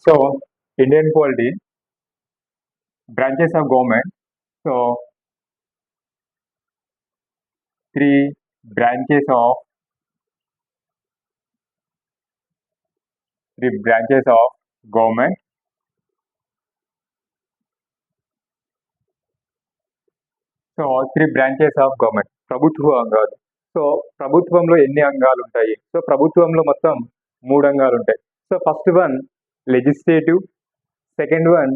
So, Indian polity, branches of government. So, three branches of government. So three branches of government ప్రభుత్వ అంగాలు. So ప్రభుత్వంలో ఎన్ని అంగాలు ఉంటాయి? సో ప్రభుత్వంలో మొత్తం మూడు అంగాలు ఉంటాయి. So first one legislative, second one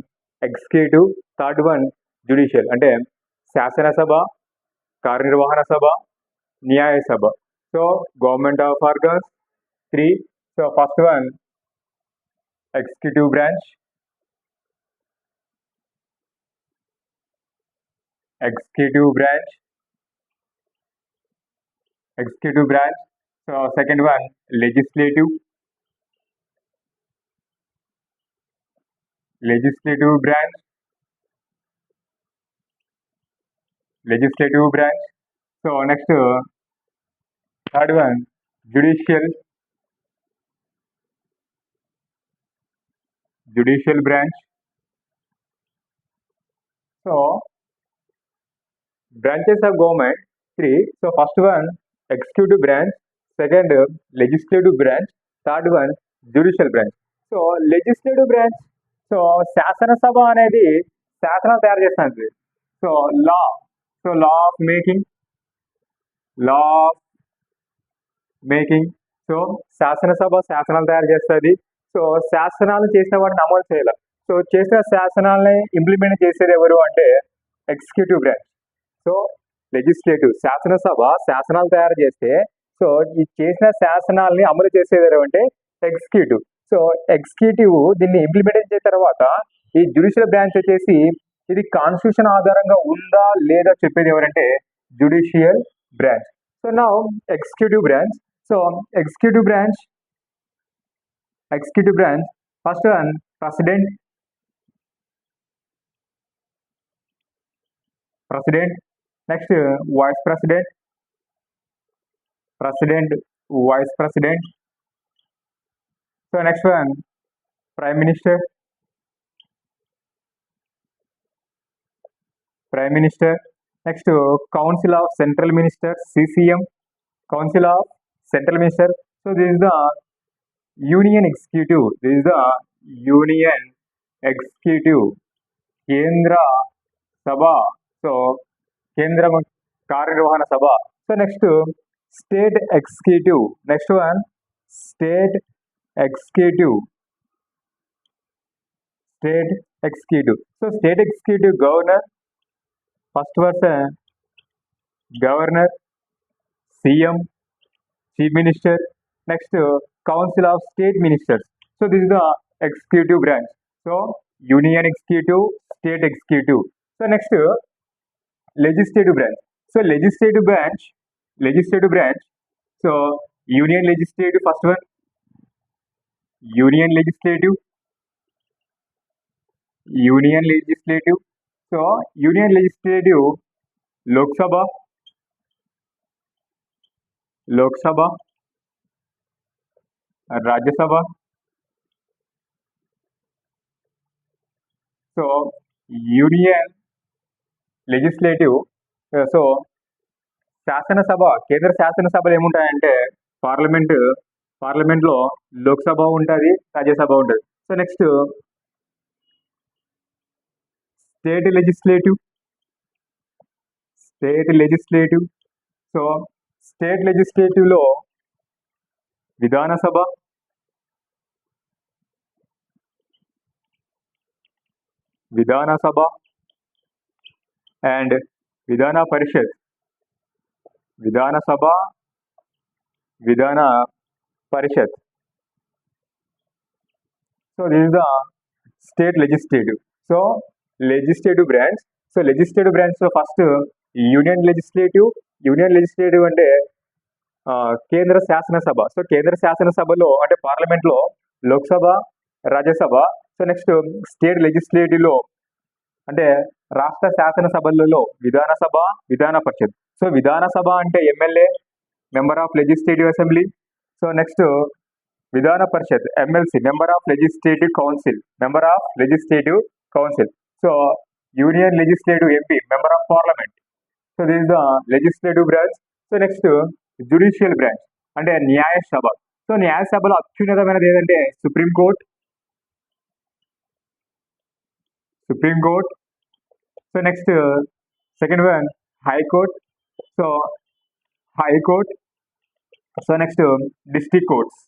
executive, third one judicial. అంటే శాసనసభ, కార్యనిర్వహణ సభ, న్యాయ సభ. So government of organs three. So first one executive branch, executive branch. So second one legislative branch. So next third one judicial branch. So branches of government three. So first one executive branch, second legislative branch, third one judicial branch. So legislative branch, so శాసనసభ అనేది శాసనాలు తయారు చేస్తుంది. So law of making. So శాసనసభ శాసనాలు తయారు చేస్తుంది. So శాసనాలు చేసిన వాటిని అమలు చేయాలి. సో చేసిన శాసనాలని ఇంప్లిమెంట్ చేసేది ఎవరు అంటే ఎగ్జిక్యూటివ్ బ్రాంచ్. సో లెజిస్లేటివ్ శాసనసభ శాసనాలు తయారు చేస్తే సో ఈ చేసిన శాసనాలని అమలు చేసేది ఎవరు అంటే ఎగ్జిక్యూటివ్. సో ఎగ్జిక్యూటివ్ దీన్ని ఇంప్లిమెంట్ చేసిన తర్వాత ఈ జ్యుడిషియల్ బ్రాంచ్ వచ్చేసి ఇది కాన్స్టిట్యూషన్ ఆధారంగా ఉందా లేదా చెప్పేది ఎవరంటే జ్యుడిషియల్ బ్రాంచ్. సో నా executive branch. So executive branch first one president, next vice president. So next one prime minister. Next council of central minister, CCM, council of central minister. So this is the union executive. కేంద్ర సభ. So కేంద్ర కార్యనిర్వహణ సభ. So next state executive. Next one state executive. So state executive governor, first person governor, CM, chief minister. Next council of state ministers. So this is the executive branch. So union executive, state executive. So next legislative branch. So legislative branch. So union legislative, first one union legislative. So union legislative Lok Sabha, Rajya Sabha. So union legislative. So శాసనసభ, కేంద్ర శాసనసభలు ఏముంటాయంటే పార్లమెంట్లో లోక్సభ ఉంటుంది, రాజ్యసభ ఉంటుంది. So next state legislative. So state లెజిస్లేటివ్లో Vidhan Sabha, and Vidhana Parishad. Vidhana Sabha, Vidhana Parishad. So this is the state legislative. So legislative branch. So legislative branch లో first union legislative అంటే కేంద్ర శాసనసభ. సో కేంద్ర శాసనసభలో అంటే పార్లమెంట్లో Lok Sabha, Rajya Sabha. So next state లెజిస్లేటివ్లో అంటే రాష్ట్ర శాసనసభలలో విధానసభ, విధాన పరిషత్. సో విధానసభ అంటే MLA, member of legislative assembly. So next Vidhan Parishad MLC member of legislative council, member of legislative council. So union legislative MP, member of parliament. So this the legislative branch. So next judicial branch అంటే న్యాయసభ. So న్యాయసభలో అత్యున్నతమైనది ఏదంటే supreme court. Supreme court. So next second one high court. So high court. So next district courts.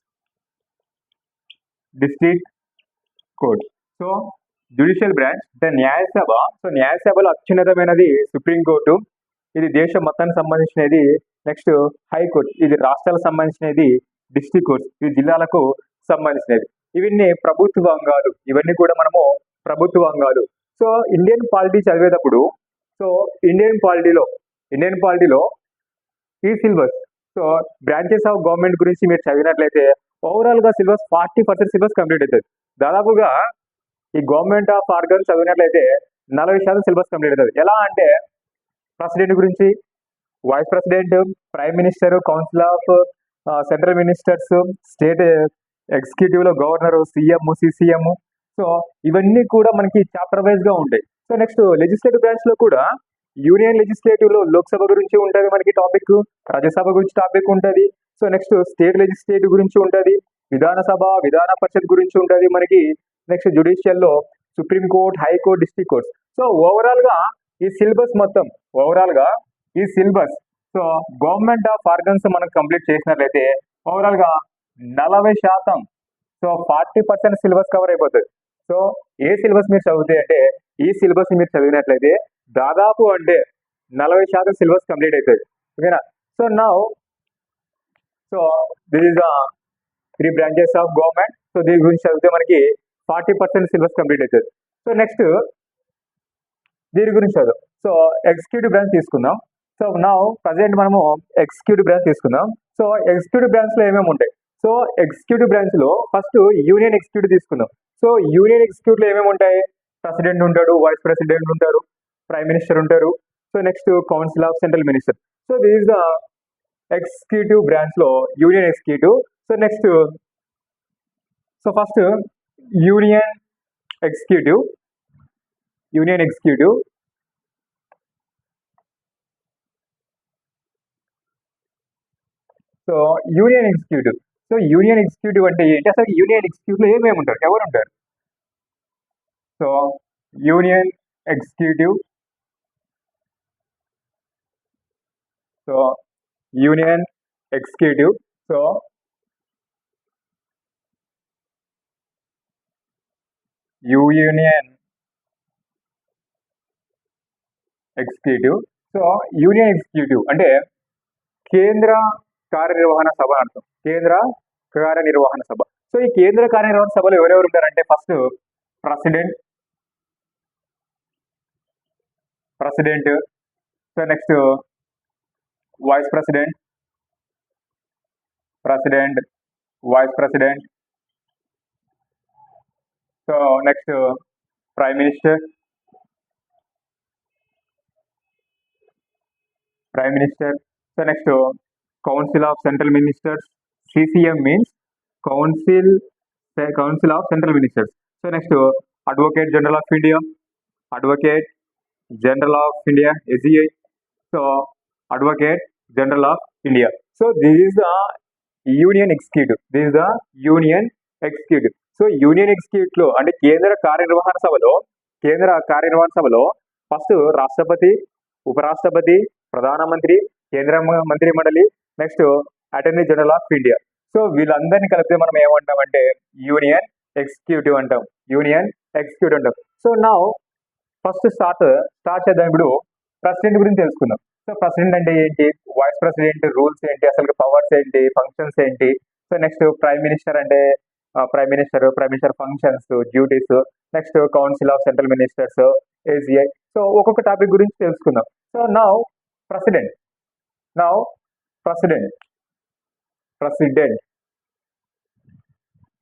District court. So judicial branch అంటే న్యాయసభ. So న్యాయసభలో అత్యున్నతమైనది supreme court, ఇది దేశం మొత్తానికి సంబంధించినది. నెక్స్ట్ హైకోర్టు, ఇది రాష్ట్రాలకు సంబంధించినది. డిస్ట్రిక్ట్ కోర్ట్స్, ఇది జిల్లాలకు సంబంధించినది. ఇవన్నీ ప్రభుత్వాంగాలు, ఇవన్నీ కూడా మనము ప్రభుత్వాంగాలు. సో ఇండియన్ పాలిటీ చదివేటప్పుడు, సో ఇండియన్ పాలిటీలో ఈ syllabus, so branches of government గురించి మీరు చదివినట్లయితే ఓవరాల్ గా సిలబస్ 40% సిలబస్ కంప్లీట్ అవుతుంది. దాదాపుగా ఈ గవర్నమెంట్ ఆఫ్ ఆర్గన్స్ చదివినట్లయితే 40% సిలబస్ కంప్లీట్ అవుతుంది. ఎలా అంటే ప్రెసిడెంట్ గురించి, vice president, prime minister, council of central ministers, state executive లో గవర్నర్, సీఎం, సిసిఎం. సో ఇవన్నీ కూడా మనకి చాప్టర్ వైజ్ గా ఉంటాయి. సో నెక్స్ట్ లెజిస్లేటివ్ బ్రాంచ్ లో కూడా యూనియన్ లెజిస్లేటివ్ లో లోక్సభ గురించి ఉంటుంది మనకి టాపిక్, రాజ్యసభ గురించి టాపిక్ ఉంటుంది. సో నెక్స్ట్ స్టేట్ లెజిస్లేటివ్ గురించి ఉంటుంది, విధానసభ, విధాన పరిషత్ గురించి ఉంటుంది మనకి. నెక్స్ట్ జ్యుడిషియల్ లో supreme court, high court, district court. So overall గా ఈ సిలబస్ మొత్తం, సో గవర్నమెంట్ ఆఫ్ ఆర్గన్స్ మనం కంప్లీట్ చేసినట్లయితే ఓవరాల్ గా 40%, సో 40% సిలబస్ కవర్ అయిపోతుంది. సో ఏ సిలబస్ మీరు చదివితే అంటే ఈ సిలబస్ మీరు చదివినట్లయితే దాదాపు అంటే 40% సిలబస్ కంప్లీట్ అవుతుంది. ఓకేనా? So now so this is the 3 branches of government. So దీని గురించి చదివితే మనకి 40% సిలబస్ కంప్లీట్ అవుతుంది. సో నెక్స్ట్ దీని గురించి చదువు. సో ఎగ్జిక్యూటివ్ బ్రాంచ్ తీసుకుందాం. సో నౌ ప్రజెంట్ మనము ఎగ్జిక్యూటివ్ బ్రాంచ్ తీసుకుందాం. సో ఎగ్జిక్యూటివ్ బ్రాంచ్ లో ఏమేమి ఉంటాయి? సో ఎగ్జిక్యూటివ్ బ్రాంచ్ లో ఫస్ట్ యూనియన్ ఎగ్జిక్యూటివ్ తీసుకుందాం. సో యూనియన్ ఎగ్జిక్యూటివ్ లో ఏమేమి ఉంటాయి? ప్రెసిడెంట్ ఉంటాడు, వైస్ ప్రెసిడెంట్ ఉంటారు, ప్రైమ్ మినిస్టర్ ఉంటారు. So next council of central minister. So this is the executive branch లో union executive. So next so first union executive. So union executive. So union executive అంటే ఏంటి? అసలు union executive లో ఏమేమి ఉంటారు, ఎవరు ఉంటారు? So union executive. So union executive. So union executive. So union executive అంటే కేంద్ర కార్యనిర్వహణ సభ అర్థం, కేంద్ర కార్యనిర్వహణ సభ. సో ఈ కేంద్ర కార్యనిర్వహణ సభలో ఎవరెవరు ఉంటారంటే first president. So next vice president, vice president. So next prime minister. So next council of central ministers. CCM means council of central ministers. So next advocate general of India, SEI. So advocate general of India. So this is the union executive. So union executive లో అంటే కేంద్ర కార్యనిర్వహణ సభలో first రాష్ట్రపతి, ఉపరాష్ట్రపతి, ప్రధానమంత్రి, కేంద్ర మంత్రి మండలి, next attorney general of India. So వీళ్ళందరినీ కలిపితే మనం ఏమంటామంటే యూనియన్ ఎగ్జిక్యూటివ్ అంటాం. సో నౌ ఫస్ట్ స్టార్ట్ చేద్దాం. ఇప్పుడు ప్రెసిడెంట్ గురించి తెలుసుకుందాం. సో ప్రెసిడెంట్ అంటే ఏంటి, వైస్ ప్రెసిడెంట్ రూల్స్ ఏంటి, అసలు పవర్స్ ఏంటి, ఫంక్షన్స్ ఏంటి. సో నెక్స్ట్ ప్రైమ్ మినిస్టర్ అంటే prime minister functions, duties. Next council of central ministers, ACI. So ఒక్కొక్క టాపిక్ గురించి తెలుసుకుందాం. So now president.